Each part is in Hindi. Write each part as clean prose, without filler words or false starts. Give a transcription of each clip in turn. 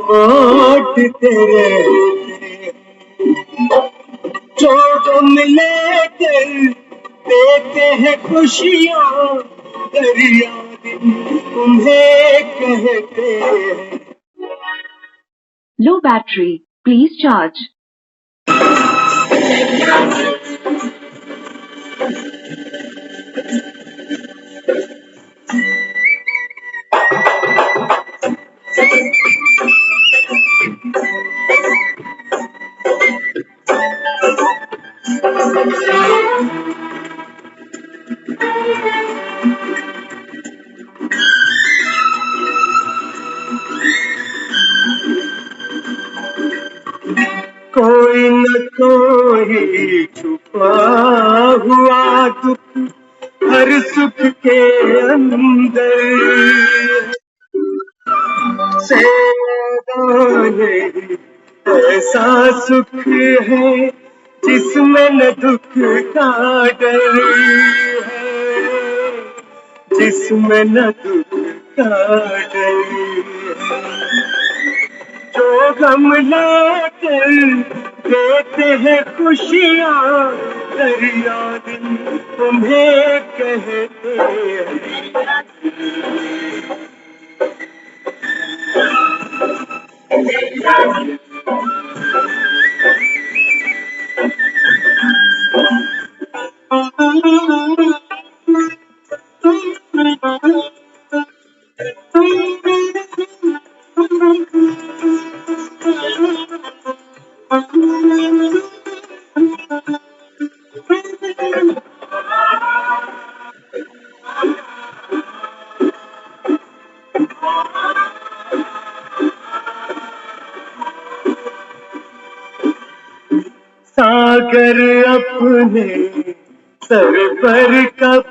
बांटते रहते, जो गम लेकर देते हैं खुशियाँ, दरिया दिन तुम्हें कहते हैं। Low battery, please charge. कोई न कोई छुपा हुआ दुख हर सुख के अंदर, सेवादाने ऐसा सुख है जिसमें न दुख का डर है, जिसमें न दुख का डर है। जो गम लेकर देते हैं खुशियाँ, दरिया दिन तुम्हें कहते हैं। सागर अपने सर पर कब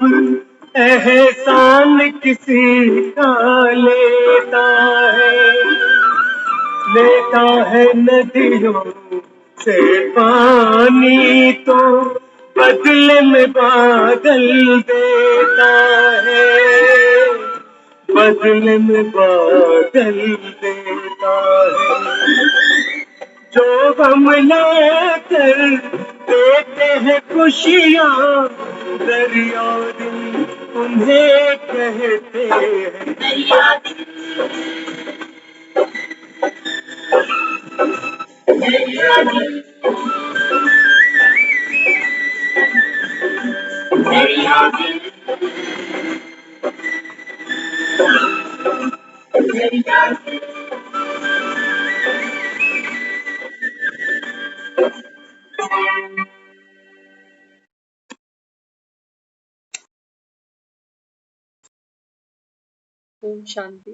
एहसान किसी का लेता है नदियों से पानी तो बदले में बादल देता है, बदले में बादल देता है। जो गम लेकर देते हैं खुशियाँ, दरिया दिन तुम्हें कहते हैं। दरिया दिन, दरिया दिन, दरिया दिन, दरिया दिन। ओम शांति।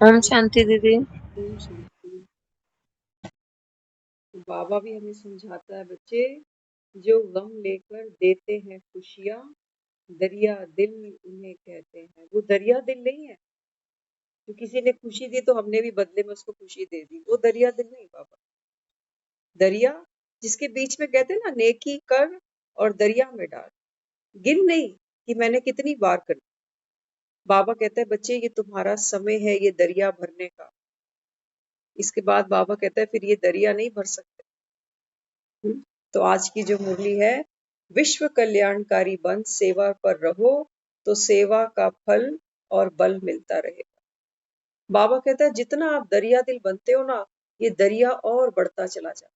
ओम शांति दीदी। ओम शांति। बाबा भी हमें समझाता है, बच्चे जो गम लेकर देते हैं खुशियाँ, दरिया दिल उन्हें कहते हैं। वो दरिया दिल नहीं है जो किसी ने खुशी दी तो हमने भी बदले में उसको खुशी दे दी, वो दरिया दिल नहीं बाबा। दरिया जिसके बीच में कहते हैं ना, नेकी कर और दरिया में डाल, गिन नहीं कि मैंने कितनी बार कर। बाबा कहता है बच्चे ये तुम्हारा समय है ये दरिया भरने का। इसके बाद बाबा कहता है फिर ये दरिया नहीं भर सकते। तो आज की जो मुरली है, विश्व कल्याणकारी बन सेवा पर रहो तो सेवा का फल और बल मिलता रहेगा। बाबा कहता है जितना आप दरिया दिल बनते हो ना, ये दरिया और बढ़ता चला जाता,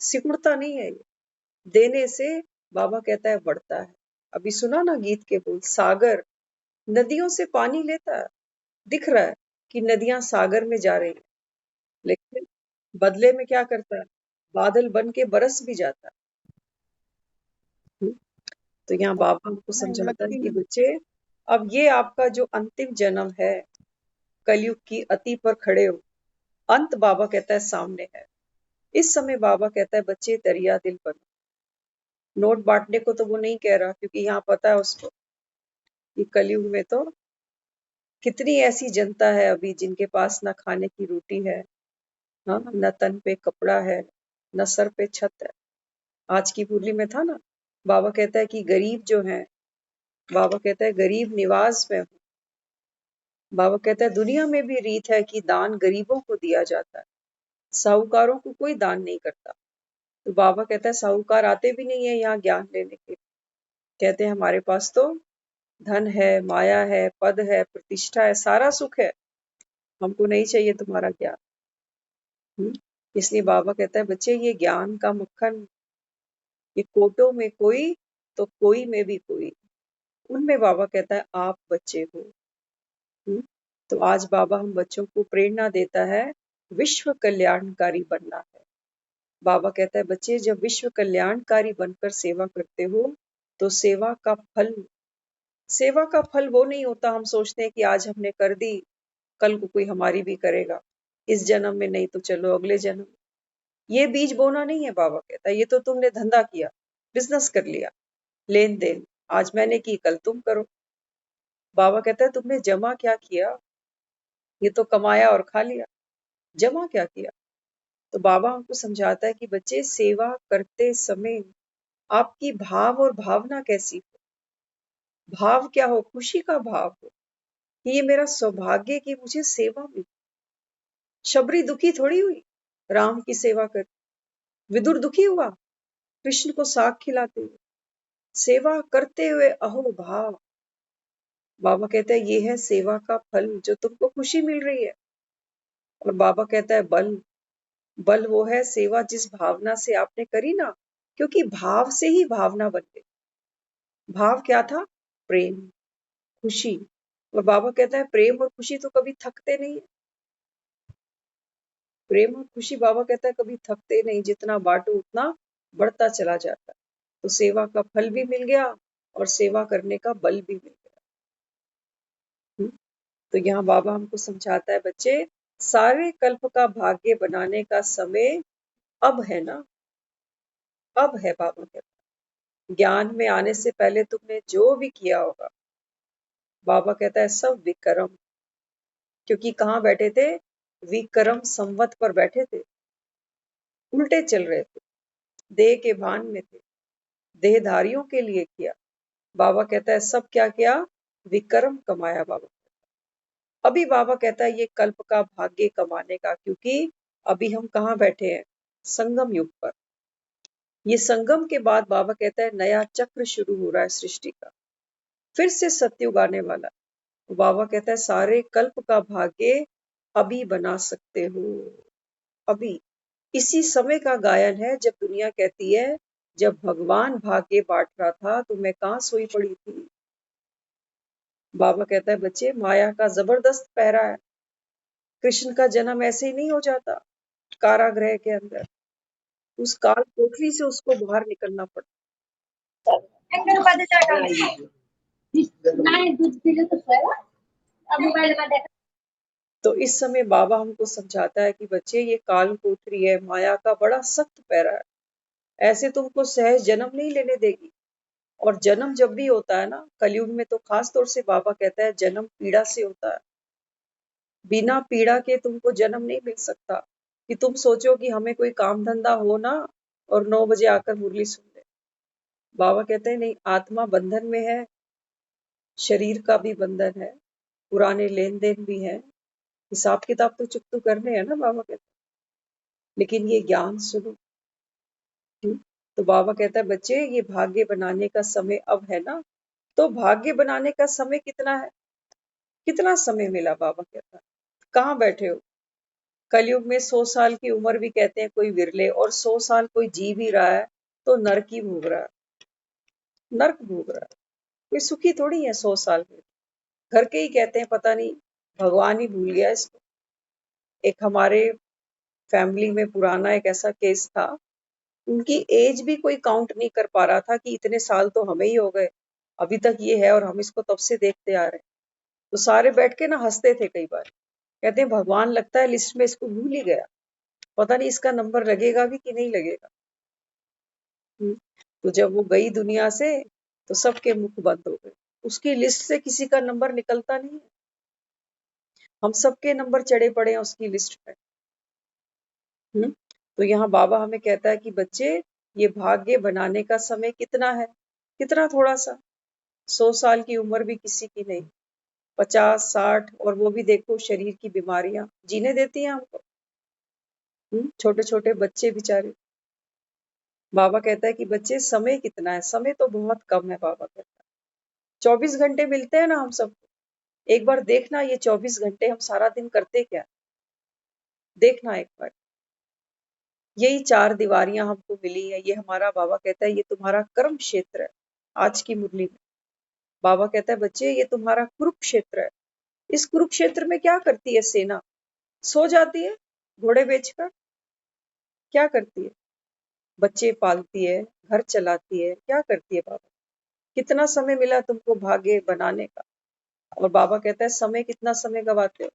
सिकुड़ता नहीं है। ये देने से बाबा कहता है बढ़ता है। अभी सुना ना गीत के बोल, सागर नदियों से पानी लेता है, दिख रहा है कि नदियां सागर में जा रही है, लेकिन बदले में क्या करता है, बादल बन के बरस भी जाता है। तो यहाँ बाबा हमको समझाता है कि बच्चे अब ये आपका जो अंतिम जन्म है, कलयुग की अति पर खड़े हो, अंत बाबा कहता है सामने है। इस समय बाबा कहता है बच्चे दरिया दिल बनो। नोट बांटने को तो वो नहीं कह रहा, क्योंकि यहाँ पता है उसको कि कलयुग में तो कितनी ऐसी जनता है अभी जिनके पास ना खाने की रोटी है, हाँ, न तन पे कपड़ा है, न सर पे छत है। आज की मुरली में था ना, बाबा कहता है कि गरीब जो है, बाबा कहता है गरीब निवास में हूँ, बाबा कहता है दुनिया में भी रीत है कि दान गरीबों को दिया जाता है, साहूकारों को कोई दान नहीं करता। तो बाबा कहता है साहूकार आते भी नहीं है यहाँ ज्ञान लेने के। कहते हैं हमारे पास तो धन है, माया है, पद है, प्रतिष्ठा है, सारा सुख है, हमको नहीं चाहिए तुम्हारा ज्ञान। इसलिए बाबा कहता है बच्चे ये ज्ञान का मक्खन, ये कोटों में कोई तो कोई में भी कोई, उनमें बाबा कहता है आप बच्चे हो। तो आज बाबा हम बच्चों को प्रेरणा देता है विश्व कल्याणकारी बनना है। बाबा कहता है बच्चे जब विश्व कल्याणकारी बनकर सेवा करते हो तो सेवा का फल वो नहीं होता हम सोचते हैं कि आज हमने कर दी, कल को कोई हमारी भी करेगा, इस जन्म में नहीं तो चलो अगले जन्म। ये बीज बोना नहीं है। बाबा कहता है ये तो तुमने धंधा किया, बिजनेस कर लिया, लेन देन, आज मैंने की कल तुम करो। बाबा कहता है तुमने जमा क्या किया, ये तो कमाया और खा लिया, जमा क्या किया। तो बाबा हमको समझाता है कि बच्चे सेवा करते समय आपकी भाव और भावना कैसी हो। भाव क्या हो, खुशी का भाव हो कि ये मेरा सौभाग्य कि मुझे सेवा मिली। शबरी दुखी थोड़ी हुई राम की सेवा कर, विदुर दुखी हुआ कृष्ण को साग खिलाते हुए, सेवा करते हुए अहो भाव। बाबा कहता है ये है सेवा का फल जो तुमको खुशी मिल रही है। और बाबा कहता है बल वो है सेवा जिस भावना से आपने करी ना, क्योंकि भाव से ही भावना बन गई। भाव क्या था, प्रेम, खुशी। और बाबा कहता है प्रेम और खुशी तो कभी थकते नहीं है। प्रेम और खुशी बाबा कहता है कभी थकते नहीं, जितना बांटो उतना बढ़ता चला जाता है। तो सेवा का फल भी मिल गया और सेवा करने का बल भी मिल गया। तो यहाँ बाबा हमको समझाता है बच्चे सारे कल्प का भाग्य बनाने का समय अब है ना, अब है। बाबा कहता है ज्ञान में आने से पहले तुमने जो भी किया होगा, बाबा कहता है सब विक्रम, क्योंकि कहाँ बैठे थे, विक्रम संवत पर बैठे थे, उल्टे चल रहे थे, देह के भान में थे, देहधारियों के लिए किया। बाबा कहता है सब क्या किया, विक्रम कमाया। बाबा अभी बाबा कहता है ये कल्प का भाग्य कमाने का, क्योंकि अभी हम कहाँ बैठे हैं, संगम युग पर। ये संगम के बाद बाबा कहता है नया चक्र शुरू हो रहा है सृष्टि का, फिर से सत्युग आने वाला। बाबा कहता है सारे कल्प का भाग्य अभी बना सकते हो। अभी इसी समय का गायन है जब दुनिया कहती है जब भगवान भाग्य बांट रहा था तो मैं कहाँ सोई पड़ी थी। बाबा कहता है बच्चे माया का जबरदस्त पहरा है, कृष्ण का जन्म ऐसे ही नहीं हो जाता कारागृह के अंदर, उस काल कोठरी से उसको बाहर निकलना पड़ता। तो इस समय बाबा हमको समझाता है कि बच्चे ये काल कोठरी है, माया का बड़ा सख्त पैरा है, ऐसे तुमको सहज जन्म नहीं लेने देगी। और जन्म जब भी होता है ना कलयुग में, तो खास तौर से बाबा कहता है जन्म पीड़ा से होता है। बिना पीड़ा के तुमको जन्म नहीं मिल सकता कि तुम सोचो कि हमें कोई काम धंधा हो ना और 9 बजे आकर मुरली सुन ले। बाबा कहते हैं नहीं, आत्मा बंधन में है, शरीर का भी बंधन है, पुराने लेन देन भी है, हिसाब किताब तो चुकतू करने हैं ना। बाबा कहते हैं लेकिन ये ज्ञान सुनो। तो बाबा कहता है बच्चे ये भाग्य बनाने का समय अब है ना। तो भाग्य बनाने का समय कितना है, कितना समय मिला। बाबा कहता है कहाँ बैठे हो, कलयुग में 100 साल की उम्र भी कहते हैं कोई विरले, और 100 साल कोई जी भी रहा है तो नरक ही भोग रहा है, नरक भोग रहा है, कोई सुखी थोड़ी है 100 साल में। घर के ही कहते हैं पता नहीं भगवान ही भूल गया इसको। एक हमारे फैमिली में पुराना एक ऐसा केस था, उनकी एज भी कोई काउंट नहीं कर पा रहा था कि इतने साल तो हमें ही हो गए, अभी तक ये है और हम इसको तब से देखते आ रहे हैं। तो सारे बैठ के ना हंसते थे कई बार, कहते हैं भगवान लगता है लिस्ट में इसको भूल ही गया, पता नहीं इसका नंबर लगेगा भी कि नहीं लगेगा। तो जब वो गई दुनिया से तो सबके मुख बंद हो गए, उसकी लिस्ट से किसी का नंबर निकलता नहीं है, हम सबके नंबर चढ़े पड़े हैं उसकी लिस्ट में। तो यहाँ बाबा हमें कहता है कि बच्चे ये भाग्य बनाने का समय कितना है, कितना थोड़ा सा, 100 साल की उम्र भी किसी की नहीं। 50-60, और वो भी देखो शरीर की बीमारियां जीने देती हैं हमको। छोटे छोटे बच्चे बेचारे। बाबा कहता है कि बच्चे समय कितना है, समय तो बहुत कम है। बाबा कहता है 24 घंटे मिलते हैं ना हम सबको, एक बार देखना ये 24 घंटे हम सारा दिन करते क्या, देखना एक बार। यही 4 दीवारियां हमको मिली है, ये हमारा, बाबा कहता है ये तुम्हारा कर्म क्षेत्र है। आज की मुरली में बाबा कहता है बच्चे ये तुम्हारा कुरुक्षेत्र है। इस कुरुक्षेत्र में क्या करती है सेना? सो जाती है घोड़े बेचकर। क्या करती है? बच्चे पालती है, घर चलाती है, क्या करती है बाबा? कितना समय मिला तुमको भाग्य बनाने का? और बाबा कहता है समय, कितना समय गवाते हो?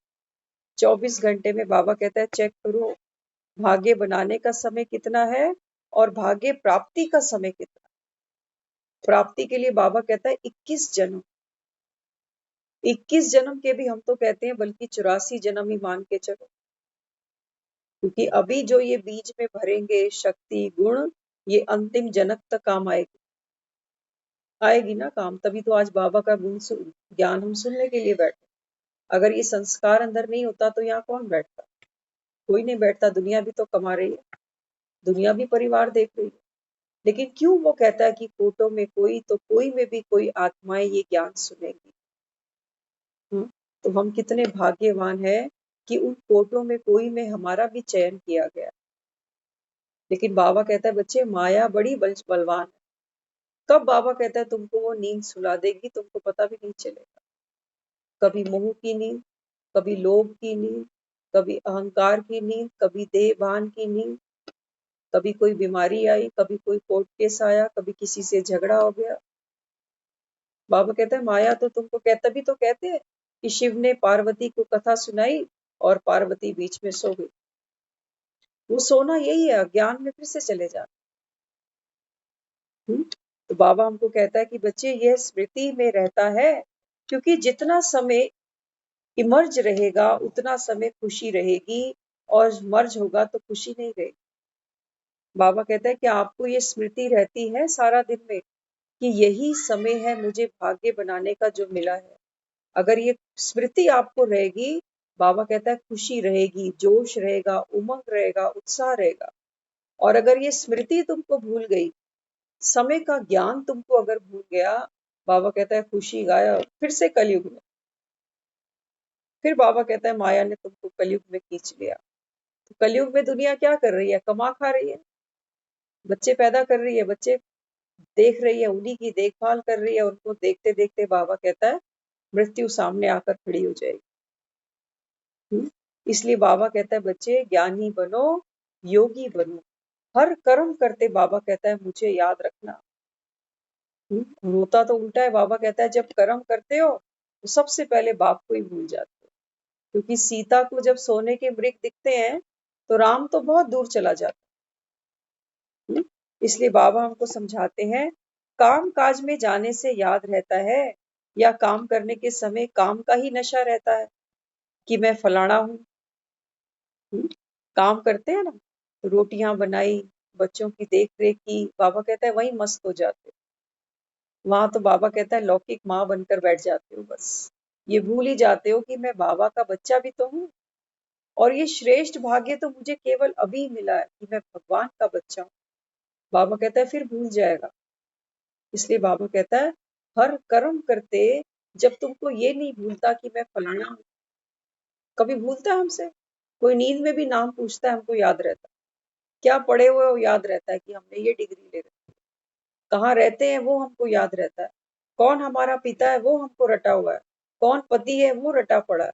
24 घंटे में बाबा कहता है चेक करो भाग्य बनाने का समय कितना है और भाग्य प्राप्ति का समय कितना। प्राप्ति के लिए बाबा कहता है 21 जन्म। 21 जन्म के भी हम तो कहते हैं बल्कि 84 जन्म ही मान के चलो, क्योंकि अभी जो ये बीज में भरेंगे शक्ति गुण, ये अंतिम जनक तक काम आएगी, आएगी ना काम। तभी तो आज बाबा का गुण ज्ञान हम सुनने के लिए बैठे। अगर ये संस्कार अंदर नहीं होता तो यहाँ कौन बैठता? कोई नहीं बैठता। दुनिया भी तो कमा रही है, दुनिया भी परिवार देख रही है, लेकिन क्यों वो कहता है कि कोटों में कोई तो कोई में भी कोई आत्माएं ये ज्ञान सुनेंगी। तो हम कितने भाग्यवान हैं कि उन कोटों में कोई में हमारा भी चयन किया गया। लेकिन बाबा कहता है बच्चे माया बड़ी बलवान है। कब बाबा कहता है तुमको वो नींद सुला देगी, तुमको पता भी नहीं चलेगा। कभी मोह की नींद, कभी लोभ की नींद, कभी अहंकार की नींद, कभी देहभान की नींद, कभी कोई बीमारी आई, कभी कोई कोर्ट केस आया, कभी किसी से झगड़ा हो गया। बाबा कहता है माया तो तुमको कहता भी तो कहते हैं कि शिव ने पार्वती को कथा सुनाई और पार्वती बीच में सो गई। वो सोना यही है, अज्ञान में फिर से चले जाना। तो बाबा हमको कहता है कि बच्चे यह स्मृति में रहता है, क्योंकि जितना समय इमर्ज रहेगा उतना समय खुशी रहेगी, और मर्ज होगा तो खुशी नहीं रहेगी। बाबा कहता है कि आपको ये स्मृति रहती है सारा दिन में कि यही समय है मुझे भाग्य बनाने का जो मिला है। अगर ये स्मृति आपको रहेगी, बाबा कहता है खुशी रहेगी, जोश रहेगा, उमंग रहेगा, उत्साह रहेगा। और अगर ये स्मृति तुमको भूल गई, समय का ज्ञान तुमको अगर भूल गया, बाबा कहता है खुशी गायब, फिर से कलयुग में। फिर बाबा कहता है माया ने तुमको कलयुग में खींच लिया। तो कलयुग में दुनिया क्या कर रही है? कमा खा रही है, बच्चे पैदा कर रही है, बच्चे देख रही है, उन्हीं की देखभाल कर रही है। उनको देखते देखते बाबा कहता है मृत्यु सामने आकर खड़ी हो जाएगी। इसलिए बाबा कहता है बच्चे ज्ञानी बनो, योगी बनो, हर कर्म करते बाबा कहता है मुझे याद रखना। होता तो उल्टा है। बाबा कहता है जब कर्म करते हो तो सबसे पहले बाप को ही भूल जाते हो, क्योंकि सीता को जब सोने के मृग दिखते हैं तो राम तो बहुत दूर चला जाता है। इसलिए बाबा हमको समझाते हैं काम काज में जाने से याद रहता है, या काम करने के समय काम का ही नशा रहता है कि मैं फलाना हूँ। काम करते हैं ना, तो रोटियां बनाई, बच्चों की देख रेख की, बाबा कहता है वही मस्त हो जाते। वहां तो बाबा कहता है लौकिक माँ बनकर बैठ जाते हो, बस ये भूल ही जाते हो कि मैं बाबा का बच्चा भी तो हूँ, और ये श्रेष्ठ भाग्य तो मुझे केवल अभी मिला है कि मैं भगवान का बच्चा हूँ। बाबा कहता है फिर भूल जाएगा। इसलिए बाबा कहता है हर कर्म करते जब तुमको ये नहीं भूलता कि मैं फलाना हूँ। कभी भूलता है हमसे? कोई नींद में भी नाम पूछता है हमको याद रहता है, क्या पढ़े हुए हो याद रहता है कि हमने ये डिग्री ले रखी है, कहाँ रहते हैं वो हमको याद रहता है, कौन हमारा पिता है वो हमको रटा हुआ है, कौन पति है वो रटा पड़ा है,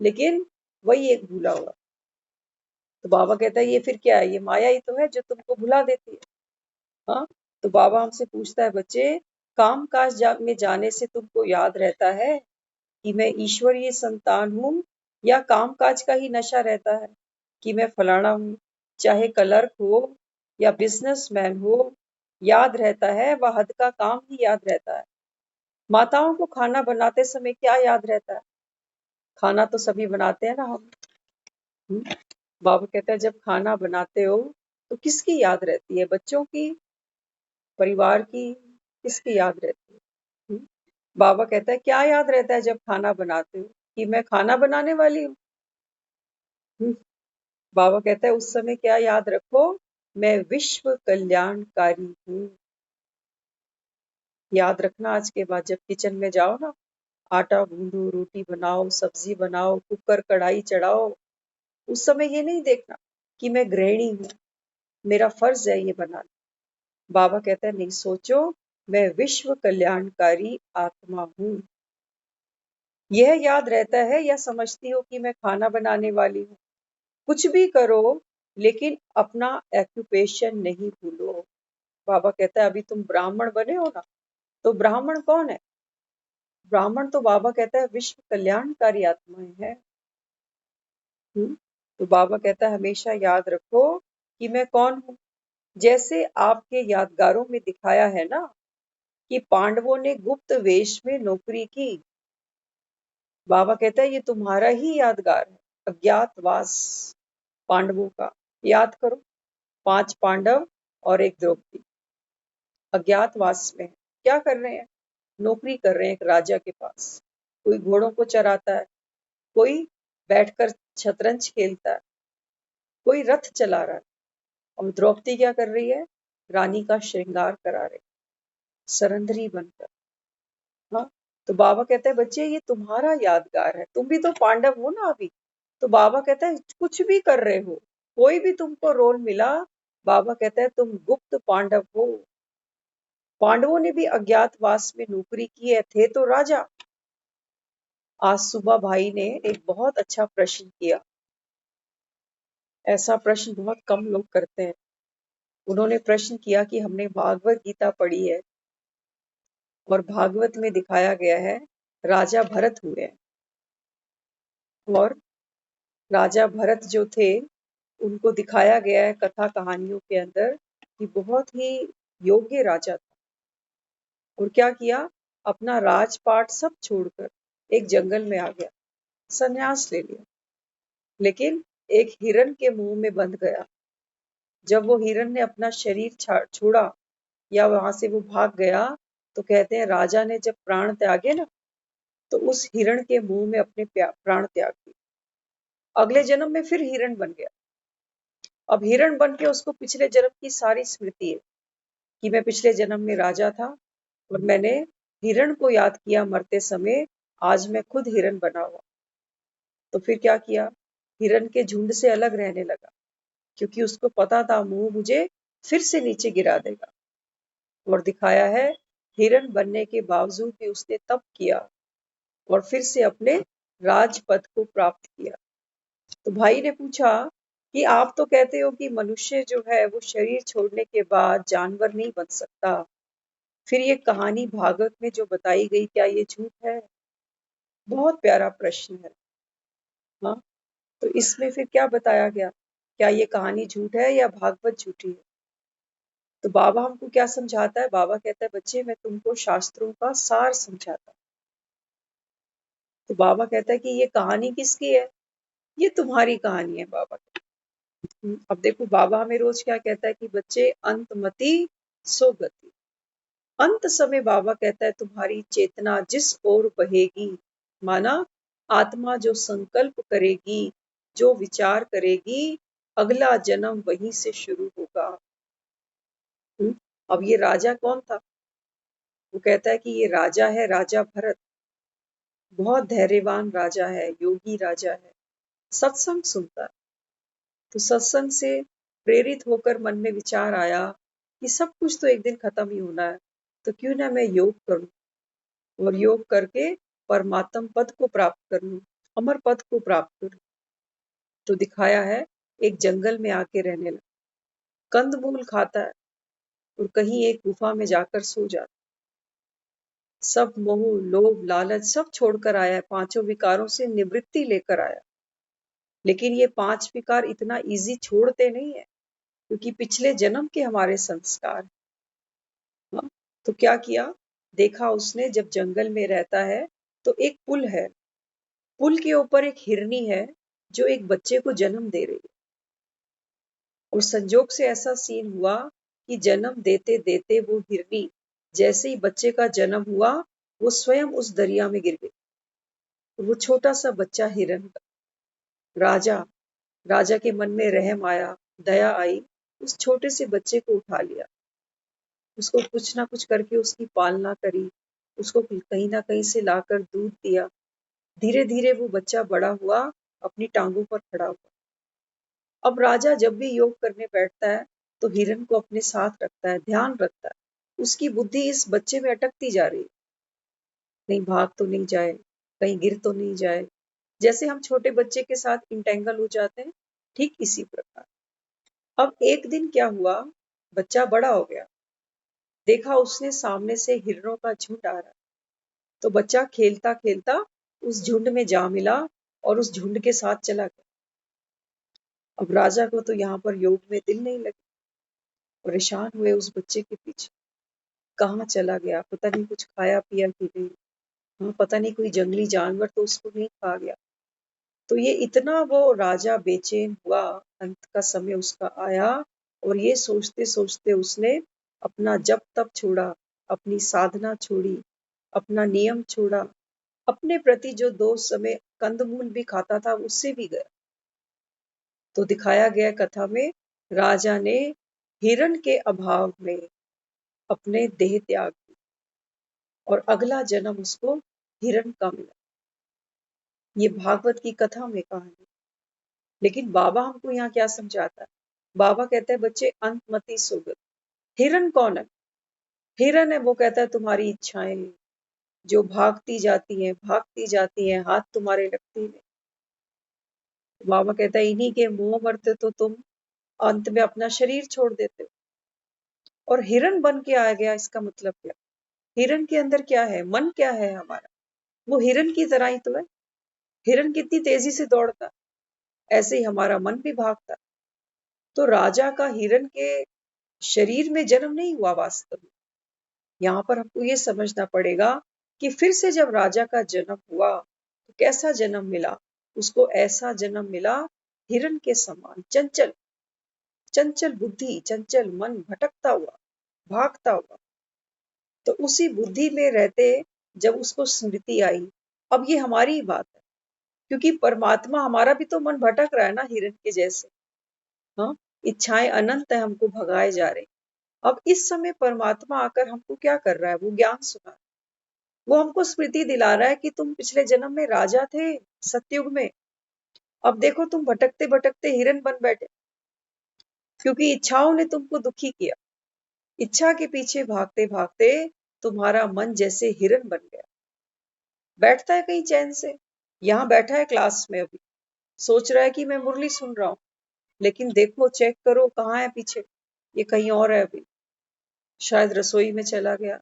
लेकिन वही एक भूला हुआ। तो बाबा कहता है ये फिर क्या है? ये माया ही तो है जो तुमको भुला देती है। हाँ, तो बाबा हमसे पूछता है बच्चे काम काज में जाने से तुमको याद रहता है कि मैं ईश्वरीय संतान हूँ, या काम काज का ही नशा रहता है कि मैं फलाना हूँ? चाहे क्लर्क हो या बिजनेसमैन हो, याद रहता है वह हद का काम ही याद रहता है। माताओं को खाना बनाते समय क्या याद रहता है? खाना तो सभी बनाते हैं ना हम। बाबा कहता है जब खाना बनाते हो तो किसकी याद रहती है? बच्चों की, परिवार की, किसकी याद रहती है? बाबा कहता है क्या याद रहता है जब खाना बनाते हो कि मैं खाना बनाने वाली हूँ। बाबा कहता है उस समय क्या याद रखो, मैं विश्व कल्याणकारी हूँ। याद रखना आज के बाद जब किचन में जाओ ना, आटा गूंदो, रोटी बनाओ, सब्जी बनाओ, कुकर कढ़ाई चढ़ाओ, उस समय ये नहीं देखना कि मैं गृहिणी हूँ, मेरा फर्ज है ये बनाना। बाबा कहता है नहीं, सोचो मैं विश्व कल्याणकारी आत्मा हूँ। यह याद रहता है या समझती हो कि मैं खाना बनाने वाली हूँ। कुछ भी करो लेकिन अपना ऑक्यूपेशन नहीं भूलो। बाबा कहता है अभी तुम ब्राह्मण बने हो ना, तो ब्राह्मण कौन है? ब्राह्मण तो बाबा कहता है विश्व कल्याणकारी आत्माएं हैं। तो बाबा कहता है हमेशा याद रखो कि मैं कौन हूँ। जैसे आपके यादगारों में दिखाया है ना कि पांडवों ने गुप्त वेश में नौकरी की। बाबा कहता है ये तुम्हारा ही यादगार है, अज्ञातवास पांडवों का। याद करो, 5 पांडव और 1 द्रौपदी अज्ञातवास में है। क्या कर रहे हैं? नौकरी कर रहे हैं एक राजा के पास। कोई घोड़ों को चराता है, कोई बैठकर शतरंज खेलता है, कोई रथ चला रहा है, और द्रौपदी क्या कर रही है? रानी का श्रृंगार करा रही, सरंधरी बनकर। हाँ, तो बाबा कहता है बच्चे ये तुम्हारा यादगार है, तुम भी तो पांडव हो ना अभी। तो बाबा कहता है कुछ भी कर रहे हो, कोई भी तुमको रोल मिला, बाबा कहता है तुम गुप्त पांडव हो। पांडवों ने भी अज्ञातवास में नौकरी की है, थे तो राजा। आज सुबह भाई ने एक बहुत अच्छा प्रश्न किया। ऐसा प्रश्न बहुत कम लोग करते हैं। उन्होंने प्रश्न किया कि हमने भागवत गीता पढ़ी है और भागवत में दिखाया गया है राजा भरत हुए हैं, और राजा भरत जो थे उनको दिखाया गया है कथा कहानियों के अंदर कि बहुत ही योग्य राजा था। और क्या किया? अपना राजपाट सब छोड़कर एक जंगल में आ गया, संन्यास ले लिया। लेकिन एक हिरण के मुंह में बंध गया। जब वो हिरण ने अपना शरीर छोड़ा या वहां से वो भाग गया, तो कहते हैं राजा ने जब प्राण त्यागे ना, तो उस हिरण के मुंह में अपने प्राण त्याग दिए। अगले जन्म में फिर हिरण बन गया। अब हिरण बन के उसको पिछले जन्म की सारी स्मृति है कि मैं पिछले जन्म में राजा था और मैंने हिरण को याद किया मरते समय, आज मैं खुद हिरण बना हुआ। तो फिर क्या किया? हिरण के झुंड से अलग रहने लगा, क्योंकि उसको पता था मुंह मुझे फिर से नीचे गिरा देगा। और दिखाया है हिरण बनने के बावजूद भी उसने तप किया और फिर से अपने राजपद को प्राप्त किया। तो भाई ने पूछा कि आप तो कहते हो कि मनुष्य जो है वो शरीर छोड़ने के बाद जानवर नहीं बन सकता, फिर ये कहानी भागवत में जो बताई गई क्या ये झूठ है? बहुत प्यारा प्रश्न है। हाँ, तो इसमें फिर क्या बताया गया? क्या ये कहानी झूठ है या भागवत झूठी है? तो बाबा हमको क्या समझाता है? बाबा कहता है बच्चे मैं तुमको शास्त्रों का सार समझाता हूँ। तो बाबा कहता है कि ये कहानी किसकी है? ये तुम्हारी कहानी है बाबा। अब देखो बाबा हमें रोज क्या कहता है कि बच्चे अंतमति सो गति। अंत समय बाबा कहता है तुम्हारी चेतना जिस ओर बहेगी, माना आत्मा जो संकल्प करेगी, जो विचार करेगी, अगला जन्म वहीं से शुरू होगा। अब ये राजा कौन था? वो कहता है कि ये राजा है राजा भरत। बहुत धैर्यवान राजा है, योगी राजा है, सत्संग सुनता है। तो सत्संग से प्रेरित होकर मन में विचार आया कि सब कुछ तो एक दिन खत्म ही होना है, तो क्यों ना मैं योग करूं और योग करके परमात्म पद को प्राप्त कर लूं, अमर पद को प्राप्त करूं। तो दिखाया है एक जंगल में आके रहने लगा, कंदमूल खाता है और कहीं एक गुफा में जाकर सो जाता। सब मोह लोभ लालच सब छोड़कर आया है, 5 विकारों से निवृत्ति लेकर आया। लेकिन ये 5 विकार इतना इजी छोड़ते नहीं है, क्योंकि पिछले जन्म के हमारे संस्कार। हाँ, तो क्या किया? देखा उसने जब जंगल में रहता है तो एक पुल है, पुल के ऊपर एक हिरनी है जो एक बच्चे को जन्म दे रही है। और संजोग से ऐसा सीन हुआ कि जन्म देते देते वो हिरनी जैसे ही बच्चे का जन्म हुआ वो स्वयं उस दरिया में गिर गई। वो छोटा सा बच्चा हिरन का, राजा के मन में रहम आया, दया आई, उस छोटे से बच्चे को उठा लिया, उसको कुछ ना कुछ करके उसकी पालना करी, उसको कहीं ना कहीं से लाकर दूध दिया। धीरे धीरे वो बच्चा बड़ा हुआ, अपनी टांगों पर खड़ा हुआ। अब राजा जब भी योग करने बैठता है तो हिरन को अपने साथ रखता है, ध्यान रखता है। उसकी बुद्धि इस बच्चे में अटकती जा रही है, कहीं भाग तो नहीं जाए, कहीं गिर तो नहीं जाए। जैसे हम छोटे बच्चे के साथ इंटेंगल हो जाते हैं, ठीक इसी प्रकार। अब एक दिन क्या हुआ, बच्चा बड़ा हो गया, देखा उसने सामने से हिरणों का झुंड आ रहा है, तो बच्चा खेलता खेलता उस झुंड में जा मिला और उस झुंड के साथ चला गया। अब राजा को तो यहाँ पर योग में दिल नहीं लगा, परेशान हुए उस बच्चे के पीछे, कहाँ चला गया, पता नहीं कुछ खाया पिया कि नहीं, हाँ पता नहीं कोई जंगली जानवर तो उसको नहीं खा गया। तो ये इतना वो राजा बेचैन हुआ, अंत का समय उसका आया और ये सोचते सोचते उसने अपना जप तप छोड़ा, अपनी साधना छोड़ी, अपना नियम छोड़ा, अपने प्रति जो दोस्त समय कंदमूल भी खाता था उससे भी गया। तो दिखाया गया कथा में, राजा ने हिरण के अभाव में अपने देह त्याग दी और अगला जन्म उसको हिरण का मिला। ये भागवत की कथा में कहानी। लेकिन बाबा हमको यहाँ क्या समझाता है, बाबा कहते हैं बच्चे अंतमति सुगत। हिरण कौन है? हिरण है वो कहता है तुम्हारी इच्छाएं जो भागती जाती हैं, हाथ तुम्हारे लगती नहीं। बाबा कहता है इन्हीं के मोह मरते तो तुम अंत में अपना शरीर छोड़ देते हो। और हिरण बन के आ गया, इसका मतलब क्या? हिरण के अंदर क्या है, मन क्या है हमारा, वो हिरण की तरह ही तो है। हिरण कितनी तेजी से दौड़ता है, ऐसे ही हमारा मन भी भागता। तो राजा का हिरण के शरीर में जन्म नहीं हुआ वास्तव में। यहाँ पर हमको ये समझना पड़ेगा कि फिर से जब राजा का जन्म हुआ तो कैसा जन्म मिला उसको? ऐसा जन्म मिला हिरण के समान, चंचल चंचल बुद्धि, चंचल मन, भटकता हुआ, भागता हुआ। तो उसी बुद्धि में रहते जब उसको स्मृति आई, अब ये हमारी ही बात है, क्योंकि परमात्मा हमारा भी तो मन भटक रहा है ना हिरण के जैसे। हाँ, इच्छाएं अनंत है, हमको भगाए जा रहे। अब इस समय परमात्मा आकर हमको क्या कर रहा है, वो ज्ञान सुना, वो हमको स्मृति दिला रहा है कि तुम पिछले जन्म में राजा थे सतयुग में, अब देखो तुम भटकते भटकते हिरण बन बैठे, क्योंकि इच्छाओं ने तुमको दुखी किया। इच्छा के पीछे भागते भागते तुम्हारा मन जैसे हिरण बन गया, बैठता है कहीं चैन से। यहाँ बैठा है क्लास में, अभी सोच रहा है कि मैं मुरली सुन रहा हूँ, लेकिन देखो चेक करो कहाँ है पीछे, ये कहीं और है। अभी शायद रसोई में चला गया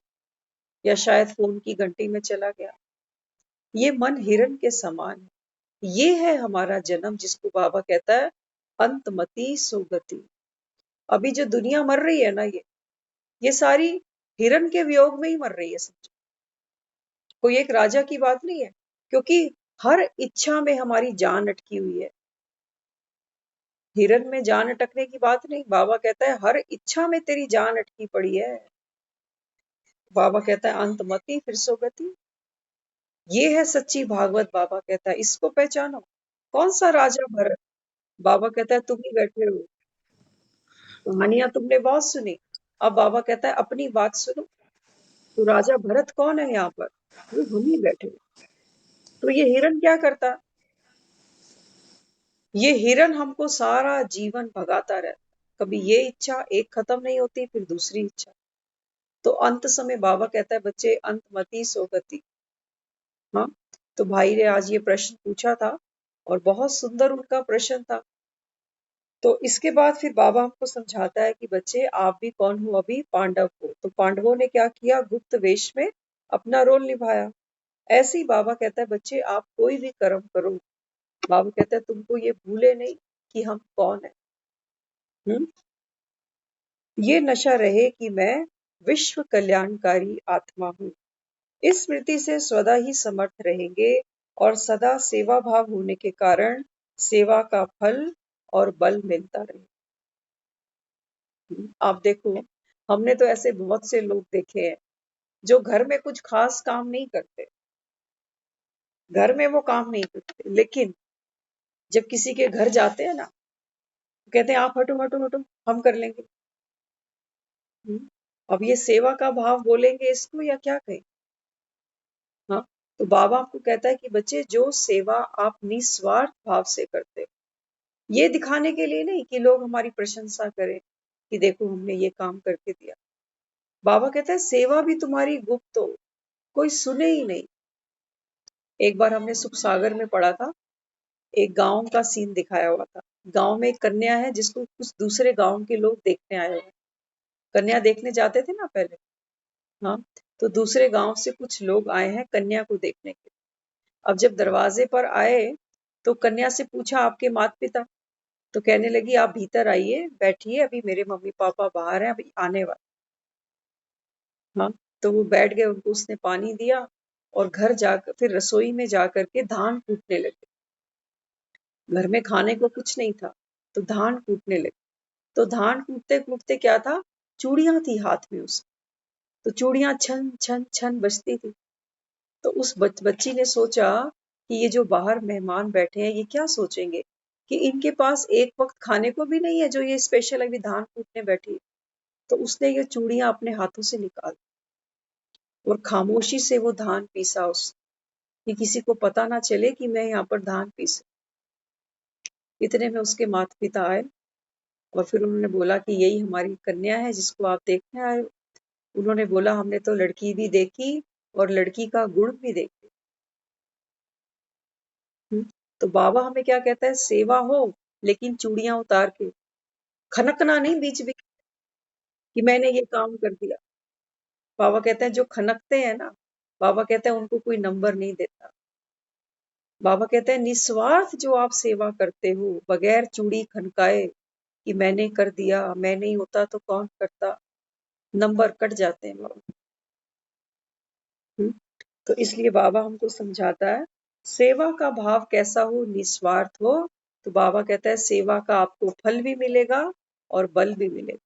या शायद फोन की घंटी में चला गया। ये मन हिरण के समान है। ये है हमारा जन्म, जिसको बाबा कहता है अंतमति सुगति। अभी जो दुनिया मर रही है ना, ये सारी हिरण के वियोग में ही मर रही है, समझो। कोई एक राजा की बात नहीं है, क्योंकि हर इच्छा में हमारी जान अटकी हुई है। हिरण में जान अटकने की बात नहीं, बाबा कहता है हर इच्छा में तेरी जान अटकी पड़ी है। बाबा कहता है अंतमति फिर सुगति। ये है सच्ची भागवत। बाबा कहता है इसको पहचानो। कौन सा राजा भरत? बाबा कहता है तुम ही बैठे हो, कहानियां तुमने बहुत सुनी, अब बाबा कहता है अपनी बात सुनो। तो राजा भरत कौन है यहाँ पर? वो हम ही बैठे हो। तो ये हिरण क्या करता? ये हिरण हमको सारा जीवन भगाता रहता, कभी ये इच्छा एक खत्म नहीं होती, फिर दूसरी इच्छा। तो अंत समय बाबा कहता है बच्चे अंतमति सोगति। हाँ, तो भाई ने आज ये प्रश्न पूछा था और बहुत सुंदर उनका प्रश्न था। तो इसके बाद फिर बाबा हमको समझाता है कि बच्चे आप भी कौन हो? अभी पांडव हो। तो पांडवों ने क्या किया? गुप्त वेश में अपना रोल निभाया। ऐसे ही बाबा कहता है बच्चे आप कोई भी कर्म करो, बाबा कहता है तुमको ये भूले नहीं कि हम कौन है। ये नशा रहे कि मैं विश्व कल्याणकारी आत्मा हूँ। इस स्मृति से सदा ही समर्थ रहेंगे और सदा सेवा भाव होने के कारण सेवा का फल और बल मिलता रहे। आप देखो, हमने तो ऐसे बहुत से लोग देखे हैं जो घर में कुछ खास काम नहीं करते, घर में वो काम नहीं करते, लेकिन जब किसी के घर जाते हैं ना, तो कहते हैं आप हटो हटो हटो, हम कर लेंगे। अब ये सेवा का भाव बोलेंगे इसको या क्या कहें? हाँ, तो बाबा आपको कहता है कि बच्चे, जो सेवा आप निस्वार्थ भाव से करते हो, ये दिखाने के लिए नहीं कि लोग हमारी प्रशंसा करें कि देखो हमने ये काम करके दिया। बाबा कहता है सेवा भी तुम्हारी गुप्त हो, कोई सुने ही नहीं। एक बार हमने सुख सागर में पढ़ा था, एक गांव का सीन दिखाया हुआ था। गांव में एक कन्या है जिसको कुछ दूसरे गांव के लोग देखने आए हुए हैं। कन्या देखने जाते थे ना पहले, हाँ, तो दूसरे गांव से कुछ लोग आए हैं कन्या को देखने के लिए। अब जब दरवाजे पर आए तो कन्या से पूछा आपके माता पिता? तो कहने लगी आप भीतर आइए, बैठिए, अभी मेरे मम्मी पापा बाहर हैं, अभी आने वाले। हाँ, तो वो बैठ गए, उनको उसने पानी दिया और घर जाकर फिर रसोई में जाकर के धान कूटने लगे। घर में खाने को कुछ नहीं था तो धान कूटने लगे। तो धान कूटते कूटते क्या था, चूड़ियां थी हाथ में उसकी, तो चूड़ियां छन छन छन बजती थी। तो उस बच्ची ने सोचा कि ये जो बाहर मेहमान बैठे हैं ये क्या सोचेंगे कि इनके पास एक वक्त खाने को भी नहीं है, जो ये स्पेशल अभी धान कूटने बैठी है। तो उसने ये चूड़ियां अपने हाथों से निकाल और खामोशी से वो धान पीसा उस कि किसी को पता ना चले कि मैं यहाँ पर धान पीस। इतने में उसके माता पिता आए और फिर उन्होंने बोला कि यही हमारी कन्या है जिसको आप देखने आए हो। उन्होंने बोला हमने तो लड़की भी देखी और लड़की का गुण भी देखा। तो बाबा हमें क्या कहता है, सेवा हो लेकिन चूड़ियां उतार के, खनकना नहीं बीच बीच कि मैंने ये काम कर दिया। बाबा कहते हैं जो खनकते हैं ना, बाबा कहते हैं उनको कोई नंबर नहीं देता। बाबा कहते हैं निस्वार्थ जो आप सेवा करते हो बगैर चूड़ी खनकाए कि मैंने कर दिया, मैं नहीं होता तो कौन करता, नंबर कट जाते हैं बाबा। तो इसलिए बाबा हमको समझाता है सेवा का भाव कैसा हो, निस्वार्थ हो। तो बाबा कहता है सेवा का आपको फल भी मिलेगा और बल भी मिलेगा।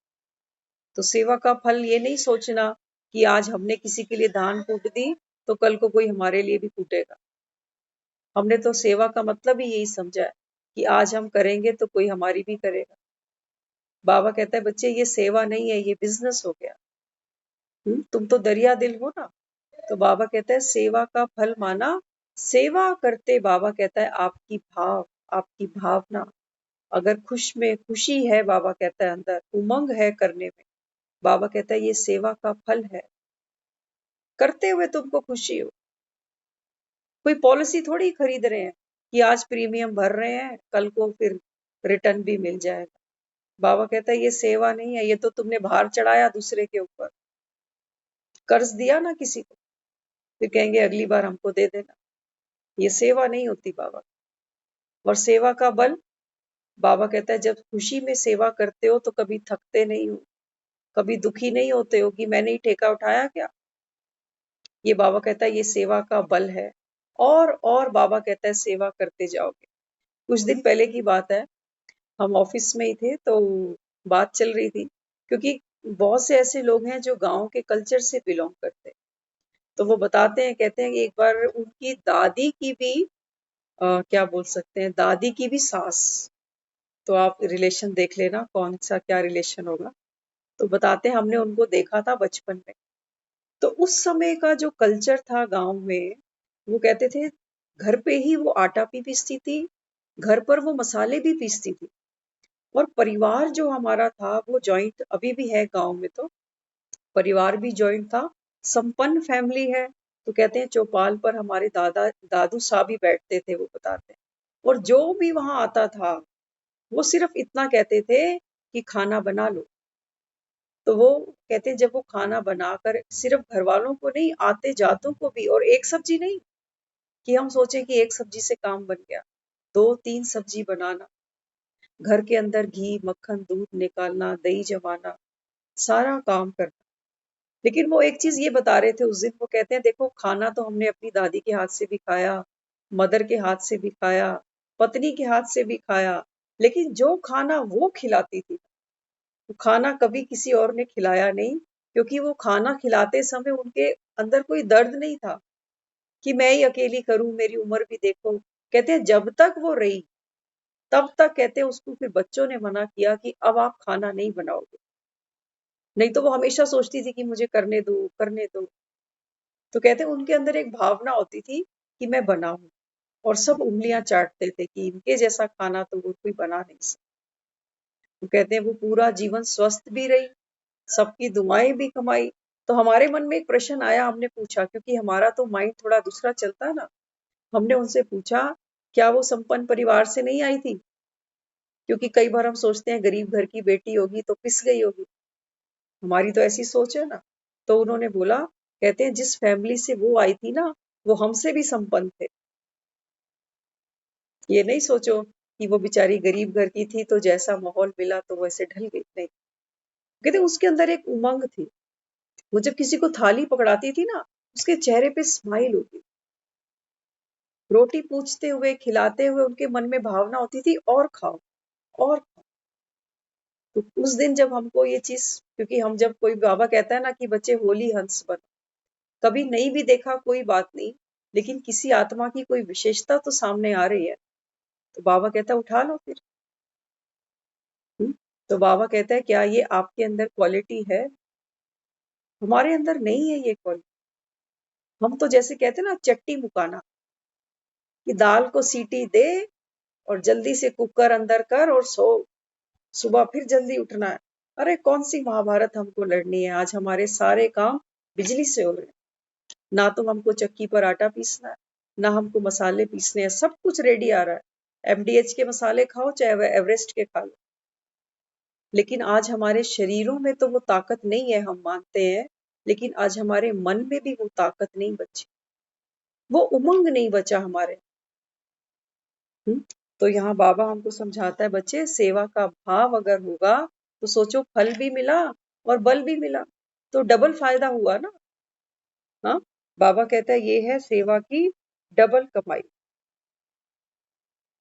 तो सेवा का फल ये नहीं सोचना कि आज हमने किसी के लिए धान कूट दी तो कल को कोई हमारे लिए भी कूटेगा। हमने तो सेवा का मतलब ही यही समझा है कि आज हम करेंगे तो कोई हमारी भी करेगा। बाबा कहता है बच्चे ये सेवा नहीं है, ये बिजनेस हो गया। तुम तो दरिया दिल हो ना। तो बाबा कहता है सेवा का फल माना, सेवा करते बाबा कहता है आपकी भावना अगर खुशी है, बाबा कहता है अंदर उमंग है करने में, बाबा कहता है ये सेवा का फल है। करते हुए तुमको खुशी हो, कोई पॉलिसी थोड़ी खरीद रहे हैं कि आज प्रीमियम भर रहे हैं कल को फिर रिटर्न भी मिल जाएगा। बाबा कहता है ये सेवा नहीं है, ये तो तुमने भार चढ़ाया दूसरे के ऊपर, कर्ज दिया ना किसी को, फिर कहेंगे अगली बार हमको दे देना। ये सेवा नहीं होती बाबा। और सेवा का बल, बाबा कहता है जब खुशी में सेवा करते हो तो कभी थकते नहीं हो, कभी दुखी नहीं होते हो कि मैंने ही ठेका उठाया क्या। ये बाबा कहता है ये सेवा का बल है। और बाबा कहता है सेवा करते जाओगे। कुछ दिन पहले की बात है, हम ऑफिस में ही थे तो बात चल रही थी, क्योंकि बहुत से ऐसे लोग हैं जो गांव के कल्चर से बिलोंग करते हैं। तो वो बताते हैं, कहते हैं कि एक बार उनकी दादी की भी क्या बोल सकते हैं, दादी की भी सास, तो आप रिलेशन देख लेना कौन सा क्या रिलेशन होगा। तो बताते हैं हमने उनको देखा था बचपन में। तो उस समय का जो कल्चर था गांव में, वो कहते थे घर पे ही वो आटा भी पीसती थी, घर पर वो मसाले भी पीसती थी। और परिवार जो हमारा था वो जॉइंट अभी भी है गांव में, तो परिवार भी जॉइंट था, संपन्न फैमिली है। तो कहते हैं चौपाल पर हमारे दादू साहब भी बैठते थे, वो बताते हैं। और जो भी वहां आता था वो सिर्फ इतना कहते थे कि खाना बना लो। तो वो कहते हैं जब वो खाना बनाकर सिर्फ घर वालों को नहीं, आते जातों को भी, और एक सब्जी नहीं कि हम सोचे कि एक सब्जी से काम बन गया, 2-3 सब्जी बनाना, घर के अंदर घी मक्खन दूध निकालना, दही जमाना, सारा काम करना। लेकिन वो एक चीज ये बता रहे थे उस दिन, वो कहते हैं देखो खाना तो हमने अपनी दादी के हाथ से भी खाया, मदर के हाथ से भी खाया, पत्नी के हाथ से भी खाया, लेकिन जो खाना वो खिलाती थी, वो खाना कभी किसी और ने खिलाया नहीं, क्योंकि वो खाना खिलाते समय उनके अंदर कोई दर्द नहीं था कि मैं ही अकेली करूं, मेरी उम्र भी देखो। कहते हैं जब तक वो रही तब तक, कहते हैं उसको फिर बच्चों ने मना किया कि अब आप खाना नहीं बनाओगे। नहीं तो वो हमेशा सोचती थी कि मुझे करने दो, करने दो। तो कहते हैं उनके अंदर एक भावना होती थी कि मैं बनाऊं, और सब उंगलियां चाटते थे कि इनके जैसा खाना तो वो कोई बना नहीं सकता। तो कहते हैं वो पूरा जीवन स्वस्थ भी रही, सबकी दुआएं भी कमाई। तो हमारे मन में एक प्रश्न आया, हमने पूछा, क्योंकि हमारा तो माइंड थोड़ा दूसरा चलता है ना। हमने उनसे पूछा, क्या वो संपन्न परिवार से नहीं आई थी? क्योंकि कई बार हम सोचते हैं गरीब घर की बेटी होगी तो पिस गई होगी, हमारी तो ऐसी सोच है ना। तो उन्होंने बोला, कहते हैं जिस फैमिली से वो आई थी ना, वो हमसे भी संपन्न थे। ये नहीं सोचो कि वो बेचारी गरीब घर की थी तो जैसा माहौल मिला तो वैसे ढल गई, नहीं। कहते उसके अंदर एक उमंग थी। वो जब किसी को थाली पकड़ाती थी ना, उसके चेहरे पे स्माइल होती। रोटी पूछते हुए, खिलाते हुए उनके मन में भावना होती थी, और खाओ, और खाओ। तो उस दिन जब हमको ये चीज, क्योंकि हम जब कोई बाबा कहता है ना कि बच्चे होली हंस बनो, कभी नहीं भी देखा कोई बात नहीं, लेकिन किसी आत्मा की कोई विशेषता तो सामने आ रही है, तो बाबा कहता है उठा लो फिर। तो बाबा कहता है क्या ये आपके अंदर क्वालिटी है? हमारे अंदर नहीं है ये क्वालिटी। हम तो जैसे कहते हैं ना, चट्टी मुकाना, कि दाल को सीटी दे और जल्दी से कुकर अंदर कर और सो, सुबह फिर जल्दी उठना है। अरे कौन सी महाभारत हमको लड़नी है? आज हमारे सारे काम बिजली से हो रहे हैं। ना तो हमको चक्की पर आटा पीसना है, ना हमको मसाले पीसने हैं, सब कुछ रेडी आ रहा है। एमडीएच के मसाले खाओ चाहे वह एवरेस्ट के खा लो। लेकिन आज हमारे शरीरों में तो वो ताकत नहीं है, हम मानते हैं, लेकिन आज हमारे मन में भी वो ताकत नहीं बची, वो उमंग नहीं बचा हमारे। तो यहाँ बाबा हमको समझाता है, बच्चे सेवा का भाव अगर होगा तो सोचो फल भी मिला और बल भी मिला, तो डबल फायदा हुआ ना। हाँ, बाबा कहता है ये है सेवा की डबल कमाई।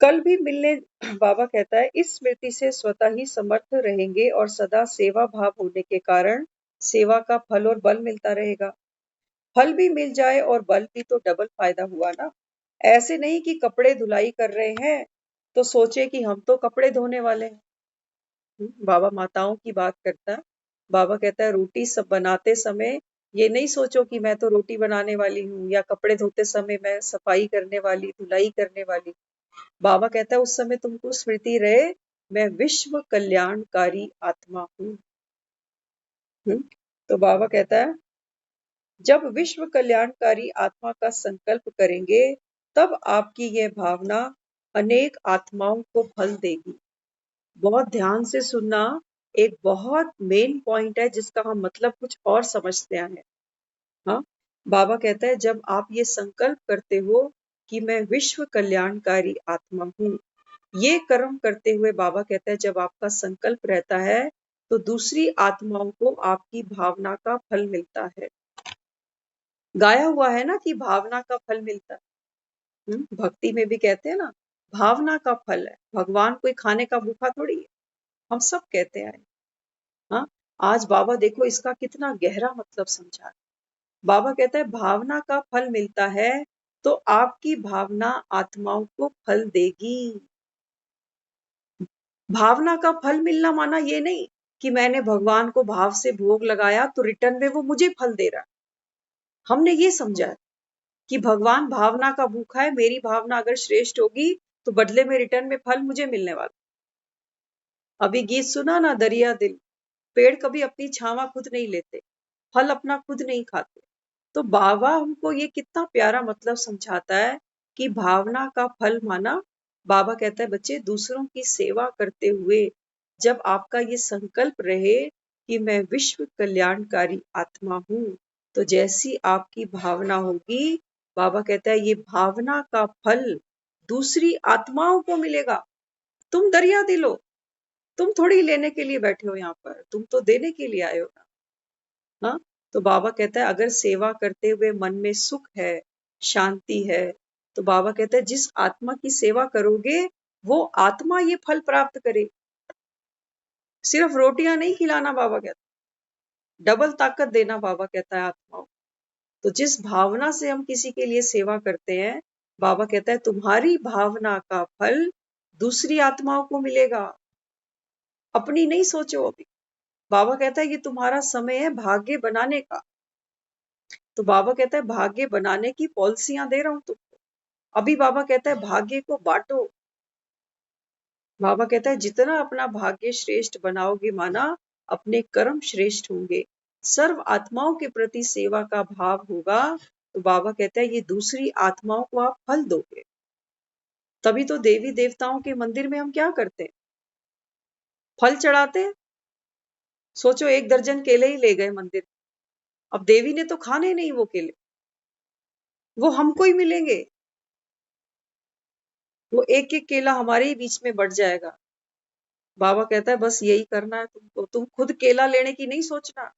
कल भी मिलने, बाबा कहता है इस स्मृति से स्वतः ही समर्थ रहेंगे और सदा सेवा भाव होने के कारण सेवा का फल और बल मिलता रहेगा। फल भी मिल जाए और बल भी, तो डबल फायदा हुआ ना। ऐसे नहीं कि कपड़े धुलाई कर रहे हैं तो सोचे कि हम तो कपड़े धोने वाले हैं। बाबा माताओं की बात करता है। बाबा कहता है रोटी सब बनाते समय ये नहीं सोचो कि मैं तो रोटी बनाने वाली हूँ, या कपड़े धोते समय मैं सफाई करने वाली, धुलाई करने वाली। बाबा कहता है उस समय तुमको स्मृति रहे, मैं विश्व कल्याणकारी आत्मा हूँ। तो बाबा कहता है जब विश्व कल्याणकारी आत्मा का संकल्प करेंगे, तब आपकी यह भावना अनेक आत्माओं को फल देगी। बहुत ध्यान से सुनना, एक बहुत मेन पॉइंट है जिसका हम मतलब कुछ और समझते हैं। हाँ, बाबा कहता है जब आप ये संकल्प करते हो कि मैं विश्व कल्याणकारी आत्मा हूँ, ये कर्म करते हुए बाबा कहता है जब आपका संकल्प रहता है तो दूसरी आत्माओं को आपकी भावना का फल मिलता है। गाया हुआ है ना कि भावना का फल मिलता है। भक्ति में भी कहते हैं ना, भावना का फल है। भगवान कोई खाने का भूखा थोड़ी है, हम सब कहते हैं। हाँ, आज बाबा देखो इसका कितना गहरा मतलब समझा है। बाबा कहता है भावना का फल मिलता है तो आपकी भावना आत्माओं को फल देगी। भावना का फल मिलना माना ये नहीं कि मैंने भगवान को भाव से भोग लगाया तो रिटर्न में वो मुझे फल दे रहा है। हमने ये समझा है कि भगवान भावना का भूखा है, मेरी भावना अगर श्रेष्ठ होगी तो बदले में रिटर्न में फल मुझे मिलने वाला। अभी गीत सुना ना, दरिया दिल। पेड़ कभी अपनी छावा खुद नहीं लेते, फल अपना खुद नहीं खाते। तो बाबा हमको ये कितना प्यारा मतलब समझाता है कि भावना का फल माना, बाबा कहता है बच्चे दूसरों की सेवा करते हुए जब आपका ये संकल्प रहे कि मैं विश्व कल्याणकारी आत्मा हूँ, तो जैसी आपकी भावना होगी, बाबा कहता है ये भावना का फल दूसरी आत्माओं को मिलेगा। तुम दरिया दिल हो, तुम थोड़ी लेने के लिए बैठे हो यहाँ पर, तुम तो देने के लिए आए हो ना। हाँ, तो बाबा कहता है अगर सेवा करते हुए मन में सुख है, शांति है, तो बाबा कहता है जिस आत्मा की सेवा करोगे वो आत्मा ये फल प्राप्त करे। सिर्फ रोटियां नहीं खिलाना, बाबा कहता डबल ताकत देना बाबा कहता है आत्माओं। तो जिस भावना से हम किसी के लिए सेवा करते हैं, बाबा कहता है तुम्हारी भावना का फल दूसरी आत्माओं को मिलेगा, अपनी नहीं सोचो अभी। बाबा कहता है ये तुम्हारा समय है भाग्य बनाने का। तो बाबा कहता है भाग्य बनाने की पॉलिसियां दे रहा हूं तुमको। अभी बाबा कहता है भाग्य को बांटो। बाबा कहता है जितना अपना भाग्य श्रेष्ठ बनाओगे माना, अपने कर्म श्रेष्ठ होंगे, सर्व आत्माओं के प्रति सेवा का भाव होगा, तो बाबा कहता है ये दूसरी आत्माओं को आप फल दोगे। तभी तो देवी देवताओं के मंदिर में हम क्या करते हैं, फल चढ़ाते हैं। सोचो 1 दर्जन केले ही ले गए मंदिर, अब देवी ने तो खाने नहीं वो केले, वो हमको ही मिलेंगे। वो एक एक केला हमारे ही बीच में बढ़ जाएगा। बाबा कहता है बस यही करना है तुमको, तुम खुद केला लेने की नहीं सोचना।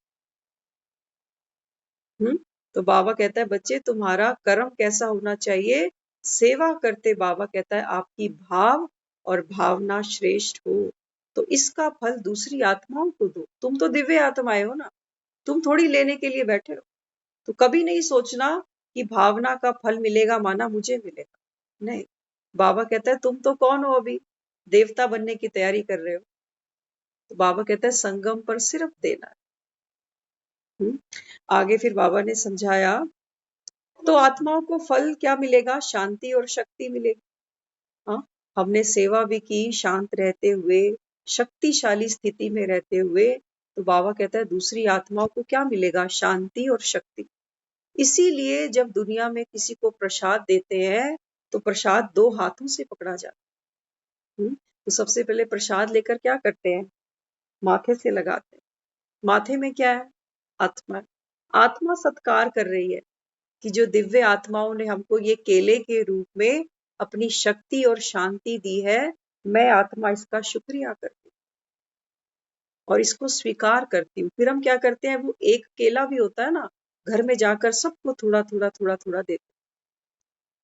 तो बाबा कहता है बच्चे तुम्हारा कर्म कैसा होना चाहिए, सेवा करते बाबा कहता है आपकी भाव और भावना श्रेष्ठ हो, तो इसका फल दूसरी आत्माओं को दो। तुम तो दिव्य आत्माएं हो ना, तुम थोड़ी लेने के लिए बैठे हो। तो कभी नहीं सोचना कि भावना का फल मिलेगा माना मुझे मिलेगा, नहीं। बाबा कहता है तुम तो कौन हो, अभी देवता बनने की तैयारी कर रहे हो। तो बाबा कहता है संगम पर सिर्फ देना है। आगे फिर बाबा ने समझाया, तो आत्माओं को फल क्या मिलेगा, शांति और शक्ति मिलेगी। हाँ, हमने सेवा भी की शांत रहते हुए, शक्तिशाली स्थिति में रहते हुए, तो बाबा कहता है दूसरी आत्माओं को क्या मिलेगा, शांति और शक्ति। इसीलिए जब दुनिया में किसी को प्रसाद देते हैं तो प्रसाद 2 हाथों से पकड़ा जाता है। तो सबसे पहले प्रसाद लेकर क्या करते हैं, माथे से लगाते हैं। माथे में क्या है, आत्मा। आत्मा सत्कार कर रही है कि जो दिव्य आत्माओं ने हमको ये केले के रूप में अपनी शक्ति और शांति दी है, मैं आत्मा इसका शुक्रिया करती हूँ और इसको स्वीकार करती हूँ। फिर हम क्या करते हैं, वो एक केला भी होता है ना, घर में जाकर सबको थोड़ा थोड़ा थोड़ा थोड़ा देते हैं।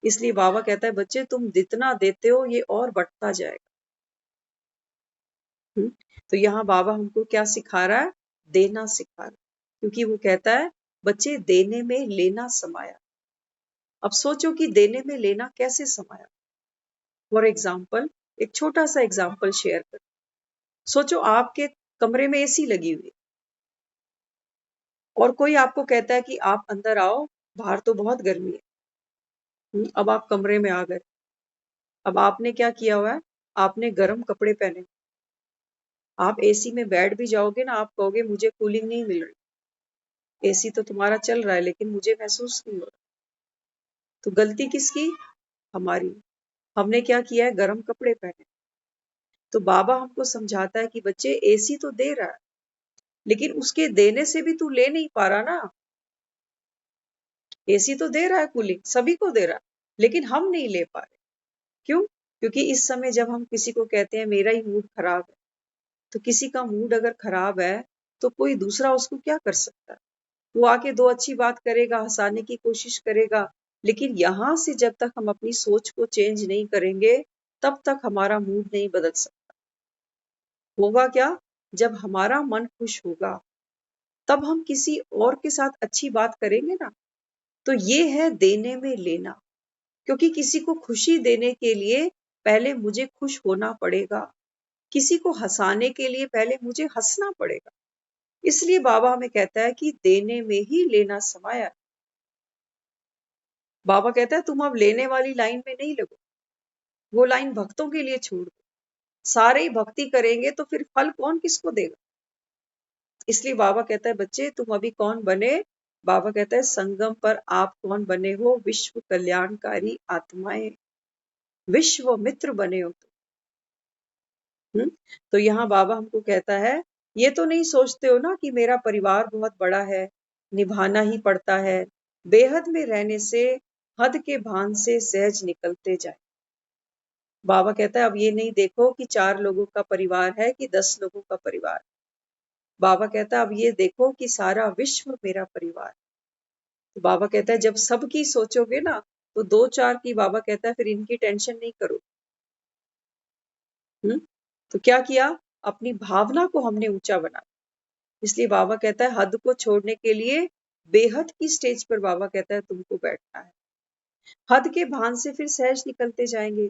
इसलिए बाबा कहता है बच्चे तुम जितना देते हो ये और बढ़ता जाएगा। तो यहाँ बाबा हमको क्या सिखा रहा है, देना सिखा रहा है। क्योंकि वो कहता है बच्चे देने में लेना समाया। अब सोचो कि देने में लेना कैसे समाया। फॉर एग्जाम्पल, एक छोटा सा एग्जाम्पल शेयर कर। सोचो आपके कमरे में एसी लगी हुई है और कोई आपको कहता है कि आप अंदर आओ, बाहर तो बहुत गर्मी है। अब आप कमरे में आ गए। अब आपने क्या किया हुआ है, आपने गर्म कपड़े पहने। आप एसी में बैठ भी जाओगे ना, आप कहोगे मुझे कूलिंग नहीं मिल रही, एसी तो तुम्हारा चल रहा है लेकिन मुझे महसूस नहीं हो रहा। तो गलती किसकी, हमारी। हमने क्या किया है, गर्म कपड़े पहने। तो बाबा हमको समझाता है कि बच्चे एसी तो दे रहा है, लेकिन उसके देने से भी तू ले नहीं पा रहा ना। एसी तो दे रहा है, कूलिंग सभी को दे रहा है, लेकिन हम नहीं ले पा रहे। क्यों? क्योंकि इस समय जब हम किसी को कहते हैं मेरा ही मूड खराब है, तो किसी का मूड अगर खराब है तो कोई दूसरा उसको क्या कर सकता है, वो आके 2 अच्छी बात करेगा, हंसाने की कोशिश करेगा। लेकिन यहाँ से जब तक हम अपनी सोच को चेंज नहीं करेंगे, तब तक हमारा मूड नहीं बदल सकता। होगा क्या, जब हमारा मन खुश होगा तब हम किसी और के साथ अच्छी बात करेंगे ना। तो ये है देने में लेना। क्योंकि किसी को खुशी देने के लिए पहले मुझे खुश होना पड़ेगा, किसी को हंसाने के लिए पहले मुझे हंसना पड़ेगा। इसलिए बाबा हमें कहता है कि देने में ही लेना समाया। बाबा कहता है तुम अब लेने वाली लाइन में नहीं लगो, वो लाइन भक्तों के लिए छोड़ दो। सारे ही भक्ति करेंगे तो फिर फल कौन किसको देगा। इसलिए बाबा कहता है बच्चे तुम अभी कौन बने, बाबा कहता है संगम पर आप कौन बने हो, विश्व कल्याणकारी आत्माएं, विश्व मित्र बने हो तुम। तो यहाँ बाबा हमको कहता है ये तो नहीं सोचते हो ना कि मेरा परिवार बहुत बड़ा है, निभाना ही पड़ता है, बेहद में रहने से हद के भान से सहज निकलते जाए। बाबा कहता है अब ये नहीं देखो कि 4 लोगों का परिवार है कि 10 लोगों का परिवार। बाबा कहता है अब ये देखो कि सारा विश्व मेरा परिवार। तो बाबा कहता है जब सबकी सोचोगे ना, तो 2-4 की बाबा कहता है फिर इनकी टेंशन नहीं करो। तो क्या किया, अपनी भावना को हमने ऊंचा बना। इसलिए बाबा कहता है हद को छोड़ने के लिए बेहद की स्टेज पर बाबा कहता है तुमको बैठना है। हद के भान से फिर सहज निकलते जाएंगे,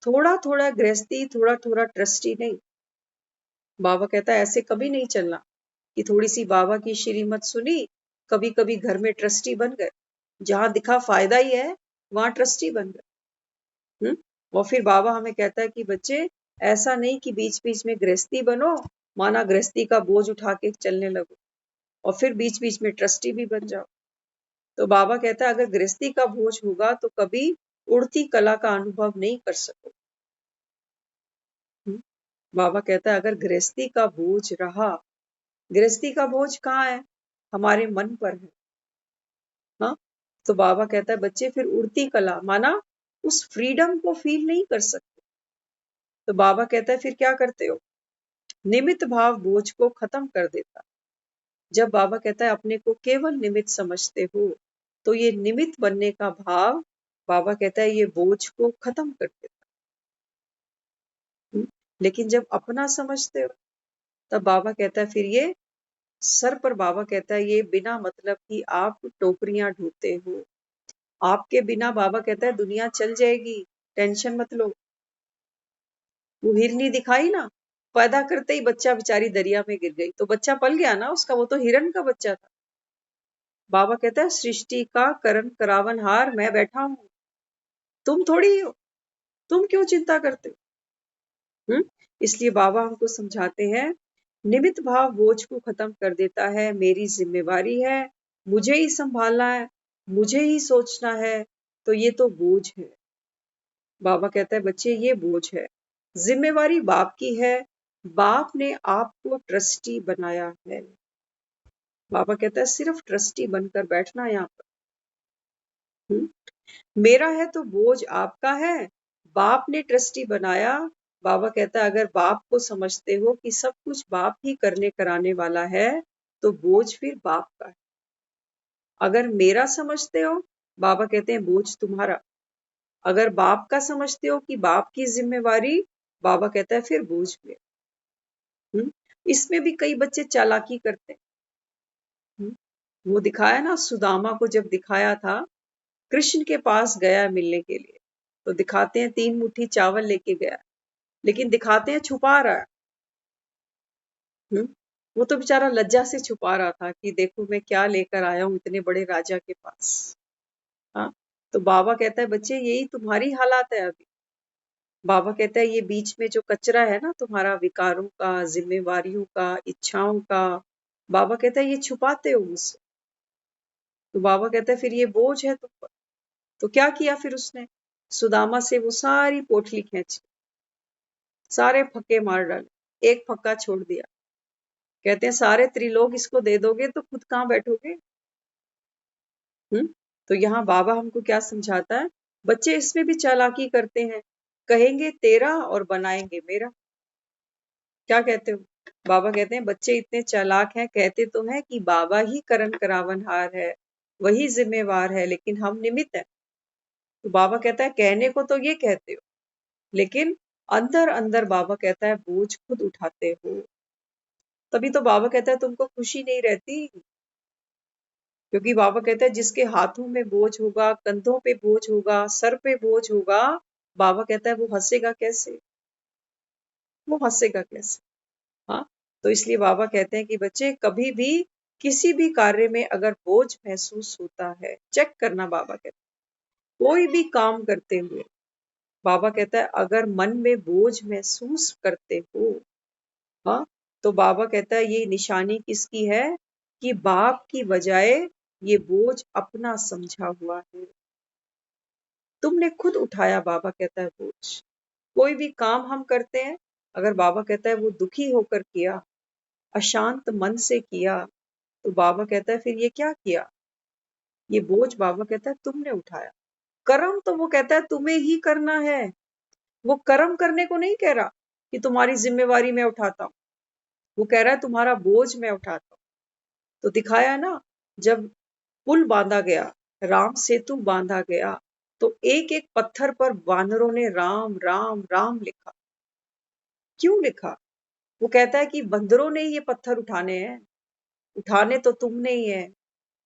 थोड़ा थोड़ा गृहस्थी, थोड़ा थोड़ा ट्रस्टी नहीं। बाबा कहता है ऐसे कभी नहीं चलना कि थोड़ी सी बाबा की श्रीमत सुनी, कभी कभी घर में ट्रस्टी बन गए, जहां दिखा फायदा ही है वहां ट्रस्टी बन गए। और फिर बाबा हमें कहता है कि बच्चे ऐसा नहीं कि बीच बीच में गृहस्थी बनो, माना गृहस्थी का बोझ उठा के चलने लगो और फिर बीच बीच में ट्रस्टी भी बन जाओ। तो बाबा कहता है अगर गृहस्थी का बोझ होगा तो कभी उड़ती कला का अनुभव नहीं कर सको। बाबा कहता है अगर गृहस्थी का बोझ रहा, गृहस्थी का बोझ कहाँ है? हमारे मन पर है। हाँ, तो बाबा कहता है बच्चे फिर उड़ती कला माना उस फ्रीडम को फील नहीं कर सकते। तो बाबा कहता है फिर क्या करते हो? निमित्त भाव बोझ को खत्म कर देता। जब बाबा कहता है अपने को केवल निमित्त समझते हो, तो ये निमित्त बनने का भाव बाबा कहता है ये बोझ को खत्म कर देता। लेकिन जब अपना समझते हो, तब बाबा कहता है फिर ये सर पर बाबा कहता है ये बिना मतलब कि आप टोकरियां ढूंढते हो, आपके बिना बाबा कहता है दुनिया चल जाएगी, टेंशन मत लो। वो हिरनी दिखाई ना, पैदा करते ही बच्चा बेचारी दरिया में गिर गई, तो बच्चा पल गया ना उसका, वो तो हिरन का बच्चा था। बाबा कहता है सृष्टि का करण करावनहार मैं बैठा हूं, तुम थोड़ी हो, तुम क्यों चिंता करते हो? इसलिए बाबा हमको समझाते हैं निमित्त भाव बोझ को खत्म कर देता है, मेरी जिम्मेवारी है, मुझे ही संभालना है, मुझे ही सोचना है, तो ये तो बोझ है। बाबा कहता है बच्चे ये बोझ है, जिम्मेवारी बाप की है, बाप ने आपको ट्रस्टी बनाया है। बाबा कहता है सिर्फ ट्रस्टी बनकर बैठना यहाँ पर। मेरा है तो बोझ आपका है, बाप ने ट्रस्टी बनाया। बाबा कहता है अगर बाप को समझते हो कि सब कुछ बाप ही करने कराने वाला है, तो बोझ फिर बाप का है। अगर मेरा समझते हो, बाबा कहते हैं बोझ तुम्हारा। अगर बाप का समझते हो कि बाप की जिम्मेवारी, बाबा कहता है फिर बोझ मेरा। इसमें भी कई बच्चे चालाकी करते हैं। वो दिखाया ना, सुदामा को जब दिखाया था कृष्ण के पास गया मिलने के लिए, तो दिखाते हैं 3 मुट्ठी चावल लेके गया, लेकिन दिखाते हैं छुपा रहा है। वो तो बेचारा लज्जा से छुपा रहा था कि देखो मैं क्या लेकर आया हूं इतने बड़े राजा के पास। हाँ, तो बाबा कहता है बच्चे यही तुम्हारी हालात है अभी। बाबा कहता है ये बीच में जो कचरा है ना तुम्हारा, विकारों का, जिम्मेवारियों का, इच्छाओं का, बाबा कहता है ये छुपाते हो मुझसे। तो बाबा कहता है फिर ये बोझ है तुम पर। तो क्या किया फिर उसने? सुदामा से वो सारी पोटली खींची, सारे फक्के मार डाले, एक फक्का छोड़ दिया। कहते हैं सारे त्रिलोक इसको दे दोगे तो खुद कहां बैठोगे? तो यहाँ बाबा हमको क्या समझाता है? बच्चे इसमें भी चालाकी करते हैं, कहेंगे तेरा और बनाएंगे मेरा। क्या कहते हो? बाबा कहते हैं बच्चे इतने चालाक हैं, कहते तो हैं कि बाबा ही करण करावनहार है, वही जिम्मेवार है, लेकिन हम निमित्त हैं। तो बाबा कहता है कहने को तो ये कहते हो, लेकिन अंदर अंदर बाबा कहता है बोझ खुद उठाते हो। तभी तो बाबा कहता है तुमको खुशी नहीं रहती, क्योंकि बाबा कहता है जिसके हाथों में बोझ होगा, कंधों पे बोझ होगा, सर पे बोझ होगा, बाबा कहता है वो हंसेगा कैसे? वो हंसेगा कैसे? हाँ, तो इसलिए बाबा कहते हैं कि बच्चे कभी भी किसी भी कार्य में अगर बोझ महसूस होता है, चेक करना। बाबा कहते हैं कोई भी काम करते हुए, बाबा कहता है अगर मन में बोझ महसूस करते हो, हाँ, तो बाबा कहता है ये निशानी किसकी है? कि बाप की बजाय ये बोझ अपना समझा हुआ है, तुमने खुद उठाया। बाबा कहता है बोझ। कोई भी काम हम करते हैं, अगर बाबा कहता है वो दुखी होकर किया, अशांत मन से किया, तो बाबा कहता है फिर ये क्या किया? ये बोझ बाबा कहता है तुमने उठाया। कर्म तो वो कहता है तुम्हें ही करना है, वो कर्म करने को नहीं कह रहा कि तुम्हारी जिम्मेवारी मैं उठाता हूँ, वो कह रहा है तुम्हारा बोझ मैं उठाता हूँ। तो दिखाया ना, जब पुल बांधा गया, राम सेतु बांधा गया, तो एक एक पत्थर पर वानरों ने राम राम राम लिखा। क्यों लिखा? वो कहता है कि बंदरों ने ये पत्थर उठाने हैं, उठाने तो तुमने ही है,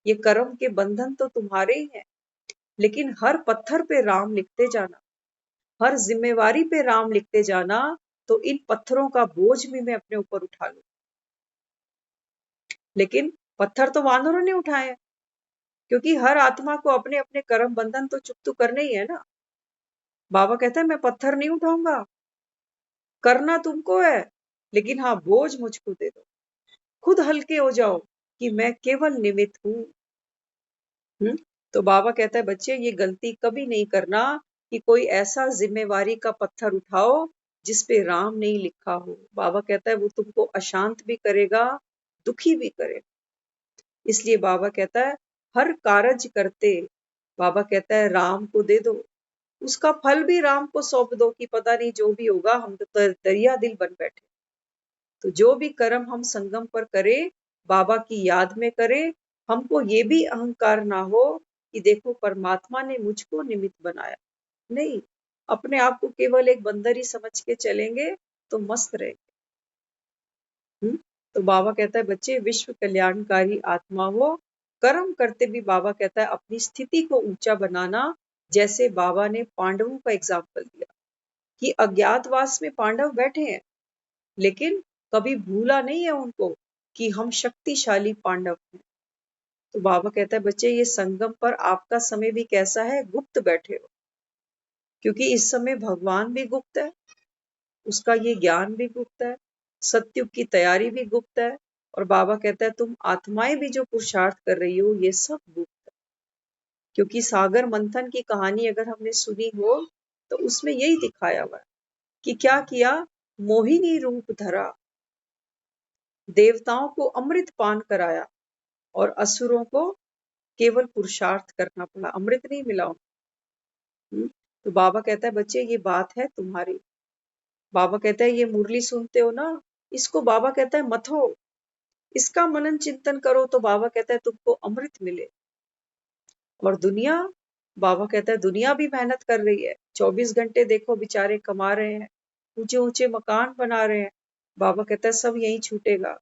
ये कर्म के बंधन तो तुम्हारे ही हैं, लेकिन हर पत्थर पे राम लिखते जाना, हर जिम्मेवारी पे राम लिखते जाना, तो इन पत्थरों का बोझ भी मैं अपने ऊपर उठा लूं। लेकिन पत्थर तो वानरों ने उठाए हैं, क्योंकि हर आत्मा को अपने अपने कर्म बंधन तो चुप तो करने ही है ना। बाबा कहता है मैं पत्थर नहीं उठाऊंगा, करना तुमको है, लेकिन हाँ बोझ मुझको दे दो, खुद हल्के हो जाओ कि मैं केवल निमित्त हूँ। तो बाबा कहता है बच्चे ये गलती कभी नहीं करना कि कोई ऐसा जिम्मेवारी का पत्थर उठाओ जिस पे राम नहीं लिखा हो। बाबा कहता है वो तुमको अशांत भी करेगा, दुखी भी करेगा। इसलिए बाबा कहता है हर कारज करते, बाबा कहता है राम को दे दो, उसका फल भी राम को सौंप दो कि पता नहीं जो भी होगा, हम तो दरिया दिल बन बैठे। तो जो भी कर्म हम संगम पर करें, बाबा की याद में करें, हमको ये भी अहंकार ना हो कि देखो परमात्मा ने मुझको निमित्त बनाया। नहीं, अपने आप को केवल एक बंदर ही समझ के चलेंगे तो मस्त रहेंगे। तो बाबा कहता है बच्चे विश्व कल्याणकारी आत्मा हो, कर्म करते भी बाबा कहता है अपनी स्थिति को ऊंचा बनाना। जैसे बाबा ने पांडवों का एग्जाम्पल दिया कि अज्ञातवास में पांडव बैठे हैं, लेकिन कभी भूला नहीं है उनको कि हम शक्तिशाली पांडव हैं। तो बाबा कहता है बच्चे ये संगम पर आपका समय भी कैसा है, गुप्त बैठे हो, क्योंकि इस समय भगवान भी गुप्त है, उसका ये ज्ञान भी गुप्त है, सत्युग की तैयारी भी गुप्त है, और बाबा कहता है तुम आत्माएं भी जो पुरुषार्थ कर रही हो ये सब गुप्त है। क्योंकि सागर मंथन की कहानी अगर हमने सुनी हो तो उसमें यही दिखाया हुआ है कि क्या किया, मोहिनी रूप धरा, देवताओं को अमृत पान कराया और असुरों को केवल पुरुषार्थ करना पड़ा, अमृत नहीं मिला उनको। तो बाबा कहता है बच्चे ये बात है तुम्हारी। बाबा कहता है ये मुरली सुनते हो ना, इसको बाबा कहता है मथो, इसका मनन चिंतन करो तो बाबा कहता है तुमको अमृत मिले। और दुनिया, बाबा कहता है दुनिया भी मेहनत कर रही है, 24 घंटे देखो बेचारे कमा रहे हैं, ऊंचे ऊंचे मकान बना रहे हैं, बाबा कहता है सब यही छूटेगा।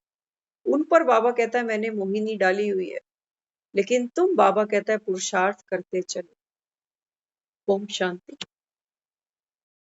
उन पर बाबा कहता है मैंने मोहिनी डाली हुई है, लेकिन तुम बाबा कहता है पुरुषार्थ करते चलो। ओम शांति।